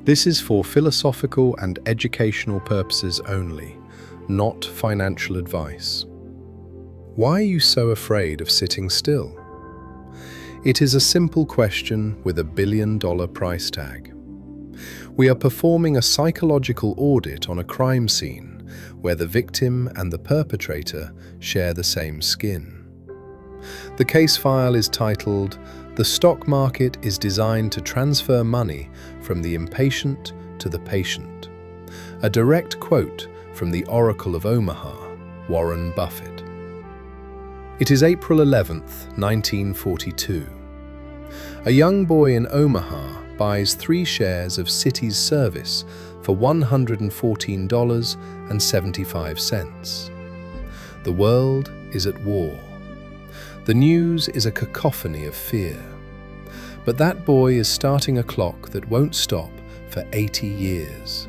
This is for philosophical and educational purposes only, not financial advice. Why are you so afraid of sitting still? It is a simple question with $1 billion price tag. We are performing a psychological audit on a crime scene where the victim and the perpetrator share the same skin. The case file is titled, "The stock market is designed to transfer money from the impatient to the patient." A direct quote from the Oracle of Omaha, Warren Buffett. It is April 11th, 1942. A young boy in Omaha buys 3 shares of City's Service for $114.75. The world is at war. The news is a cacophony of fear. But that boy is starting a clock that won't stop for 80 years.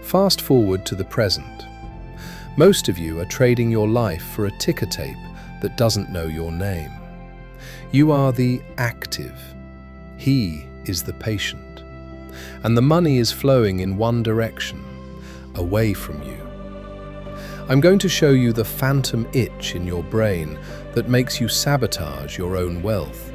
Fast forward to the present. Most of you are trading your life for a ticker tape that doesn't know your name. You are the active. He is the patient. And the money is flowing in one direction, away from you. I'm going to show you the phantom itch in your brain that makes you sabotage your own wealth.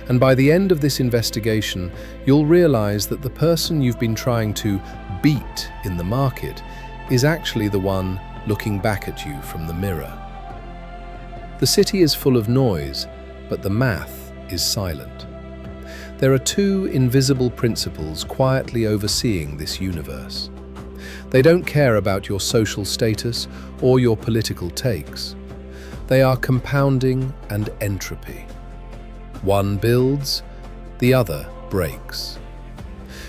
And by the end of this investigation, you'll realize that the person you've been trying to beat in the market is actually the one looking back at you from the mirror. The city is full of noise, but the math is silent. There are 2 invisible principles quietly overseeing this universe. They don't care about your social status or your political takes. They are compounding and entropy. One builds, the other breaks.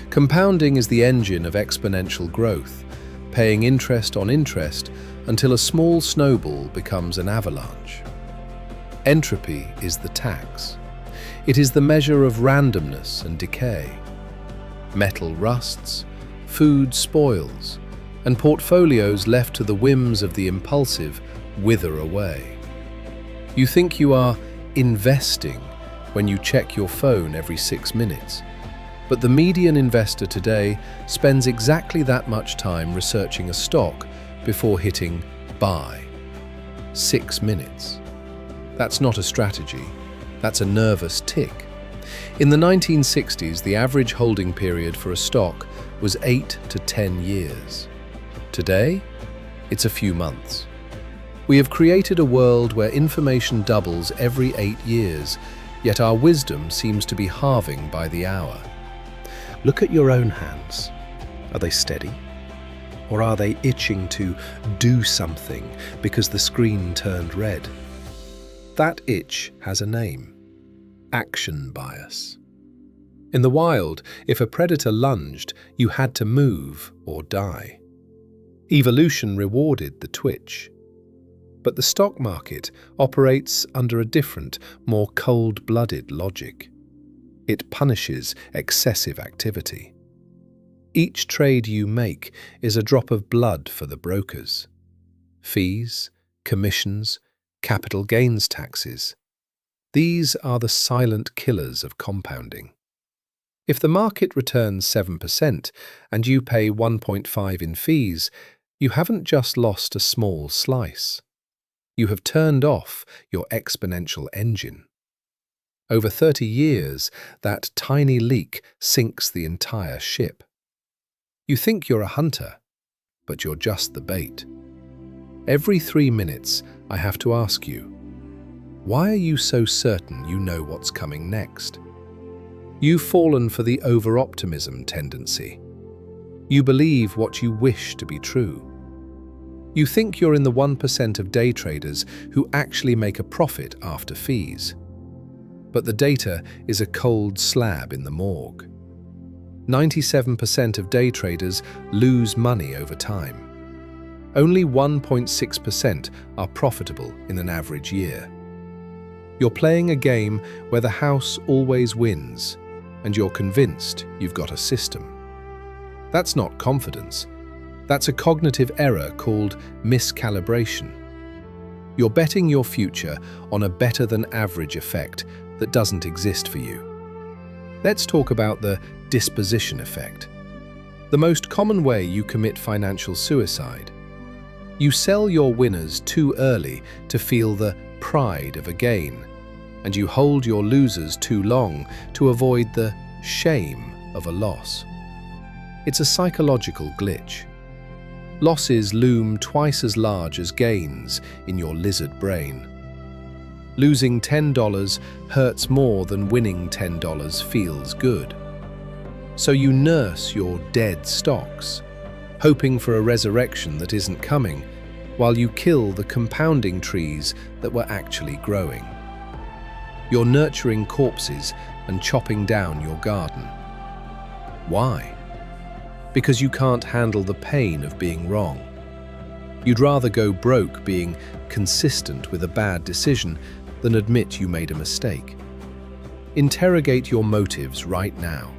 Compounding is the engine of exponential growth, paying interest on interest until a small snowball becomes an avalanche. Entropy is the tax. It is the measure of randomness and decay. Metal rusts, food spoils, and portfolios left to the whims of the impulsive wither away. You think you are investing when you check your phone every 6 minutes, but the median investor today spends exactly that much time researching a stock before hitting buy. 6 minutes. That's not a strategy, that's a nervous tick. In the 1960s, the average holding period for a stock was 8 to 10 years. Today, it's a few months. We have created a world where information doubles every 8 years, yet our wisdom seems to be halving by the hour. Look at your own hands. Are they steady? Or are they itching to do something because the screen turned red? That itch has a name: action bias. In the wild, if a predator lunged, you had to move or die. Evolution rewarded the twitch. But the stock market operates under a different, more cold-blooded logic. It punishes excessive activity. Each trade you make is a drop of blood for the brokers. Fees, commissions, capital gains taxes. These are the silent killers of compounding. If the market returns 7% and you pay 1.5 in fees, you haven't just lost a small slice. You have turned off your exponential engine. Over 30 years, that tiny leak sinks the entire ship. You think you're a hunter, but you're just the bait. Every 3 minutes, I have to ask you, why are you so certain you know what's coming next? You've fallen for the over-optimism tendency. You believe what you wish to be true. You think you're in the 1% of day traders who actually make a profit after fees. But the data is a cold slab in the morgue. 97% of day traders lose money over time. Only 1.6% are profitable in an average year. You're playing a game where the house always wins, and you're convinced you've got a system. That's not confidence. That's a cognitive error called miscalibration. You're betting your future on a better-than-average effect that doesn't exist for you. Let's talk about the disposition effect. The most common way you commit financial suicide. You sell your winners too early to feel the pride of a gain, and you hold your losers too long to avoid the shame of a loss. It's a psychological glitch. Losses loom twice as large as gains in your lizard brain. Losing $10 hurts more than winning $10 feels good. So you nurse your dead stocks, hoping for a resurrection that isn't coming, while you kill the compounding trees that were actually growing. You're nurturing corpses and chopping down your garden. Why? Because you can't handle the pain of being wrong. You'd rather go broke being consistent with a bad decision than admit you made a mistake. Interrogate your motives right now.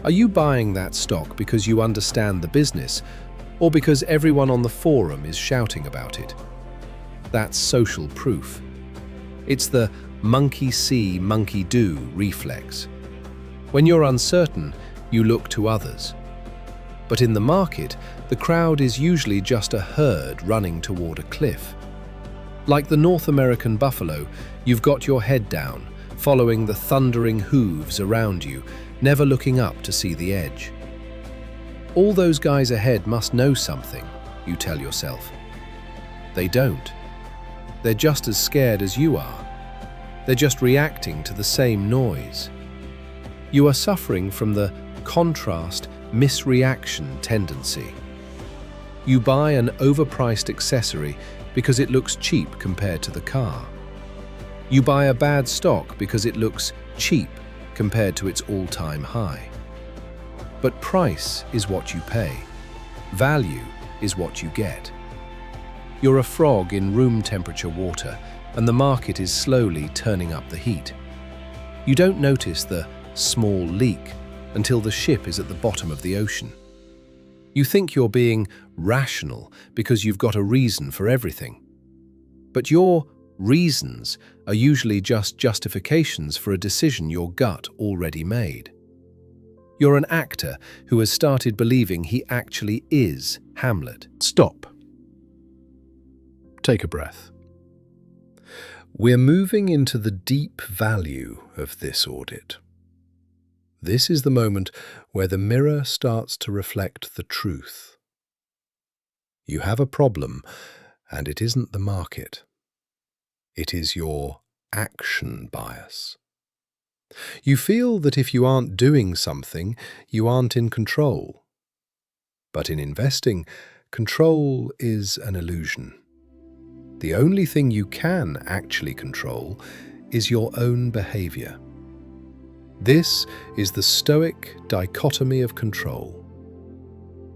Are you buying that stock because you understand the business, or because everyone on the forum is shouting about it? That's social proof. It's the monkey see, monkey do reflex. When you're uncertain, you look to others. But in the market, the crowd is usually just a herd running toward a cliff. Like the North American buffalo, you've got your head down, following the thundering hooves around you, never looking up to see the edge. All those guys ahead must know something, you tell yourself. They don't. They're just as scared as you are. They're just reacting to the same noise. You are suffering from the contrast misreaction tendency. You buy an overpriced accessory because it looks cheap compared to the car. You buy a bad stock because it looks cheap compared to its all-time high. But price is what you pay. Value is what you get. You're a frog in room temperature water, and the market is slowly turning up the heat. You don't notice the small leak until the ship is at the bottom of the ocean. You think you're being rational because you've got a reason for everything. But your reasons are usually just justifications for a decision your gut already made. You're an actor who has started believing he actually is Hamlet. Stop. Take a breath. We're moving into the deep value of this audit. This is the moment where the mirror starts to reflect the truth. You have a problem, and it isn't the market. It is your action bias. You feel that if you aren't doing something, you aren't in control. But in investing, control is an illusion. The only thing you can actually control is your own behavior. This is the Stoic dichotomy of control.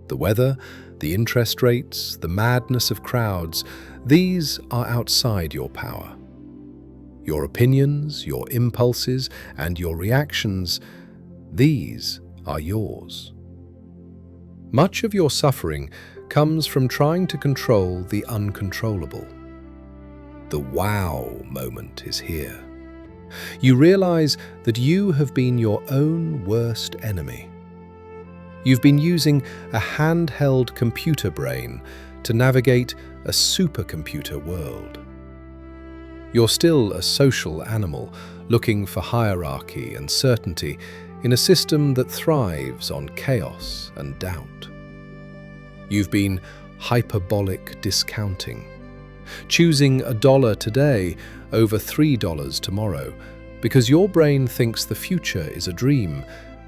The weather, the interest rates, the madness of crowds, these are outside your power. Your opinions, your impulses, and your reactions, these are yours. Much of your suffering comes from trying to control the uncontrollable. The wow moment is here. You realize that you have been your own worst enemy. You've been using a handheld computer brain to navigate a supercomputer world. You're still a social animal looking for hierarchy and certainty in a system that thrives on chaos and doubt. You've been hyperbolic discounting, choosing $1 today over $3 tomorrow, because your brain thinks the future is a dream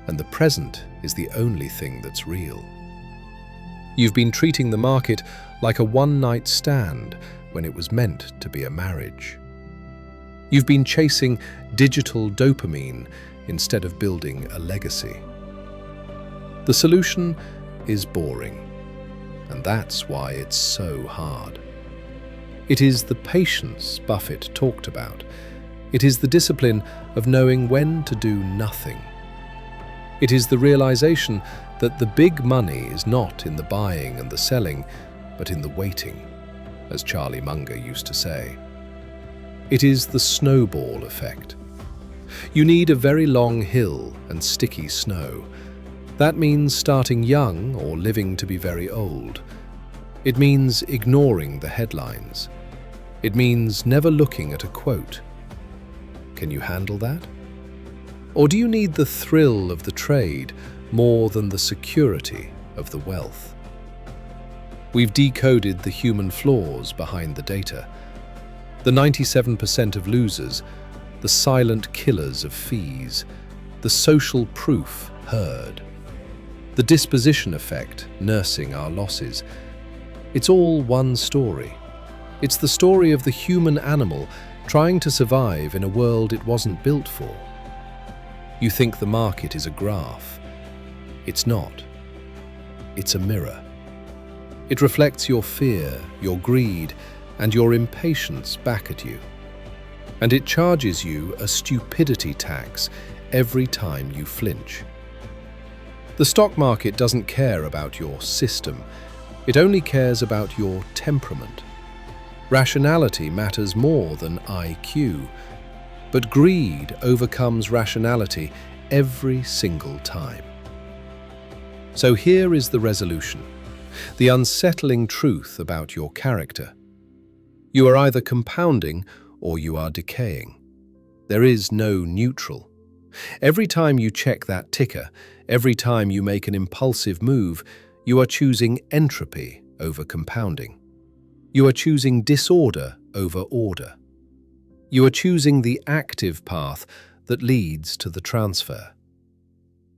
and the present is the only thing that's real. You've been treating the market like a one-night stand when it was meant to be a marriage. You've been chasing digital dopamine instead of building a legacy. The solution is boring, and that's why it's so hard. It is the patience Buffett talked about. It is the discipline of knowing when to do nothing. It is the realization that the big money is not in the buying and the selling, but in the waiting, as Charlie Munger used to say. It is the snowball effect. You need a very long hill and sticky snow, That means starting young or living to be very old. It means ignoring the headlines. It means never looking at a quote. Can you handle that? Or do you need the thrill of the trade more than the security of the wealth? We've decoded the human flaws behind the data. The 97% of losers, the silent killers of fees, the social proof heard, the disposition effect nursing our losses. It's all one story. It's the story of the human animal trying to survive in a world it wasn't built for. You think the market is a graph. It's not. It's a mirror. It reflects your fear, your greed, and your impatience back at you. And it charges you a stupidity tax every time you flinch. The stock market doesn't care about your system. It only cares about your temperament. Rationality matters more than IQ, but greed overcomes rationality every single time. So here is the resolution, the unsettling truth about your character. You are either compounding or you are decaying. There is no neutral. Every time you check that ticker, every time you make an impulsive move, you are choosing entropy over compounding. You are choosing disorder over order. You are choosing the active path that leads to the transfer.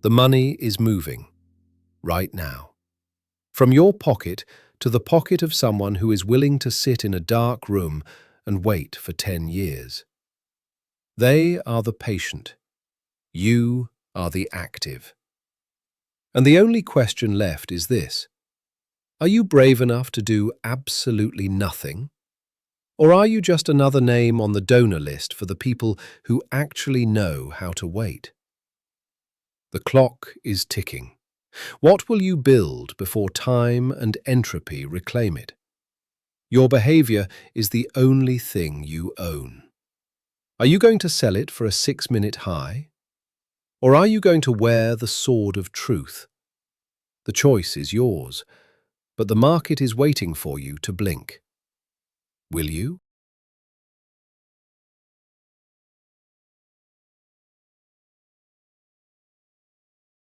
The money is moving, right now. From your pocket to the pocket of someone who is willing to sit in a dark room and wait for 10 years. They are the patient. You are the active. And the only question left is this: are you brave enough to do absolutely nothing? Or are you just another name on the donor list for the people who actually know how to wait? The clock is ticking. What will you build before time and entropy reclaim it? Your behavior is the only thing you own. Are you going to sell it for a 6-minute high? Or are you going to wear the sword of truth? The choice is yours, but the market is waiting for you to blink. Will you?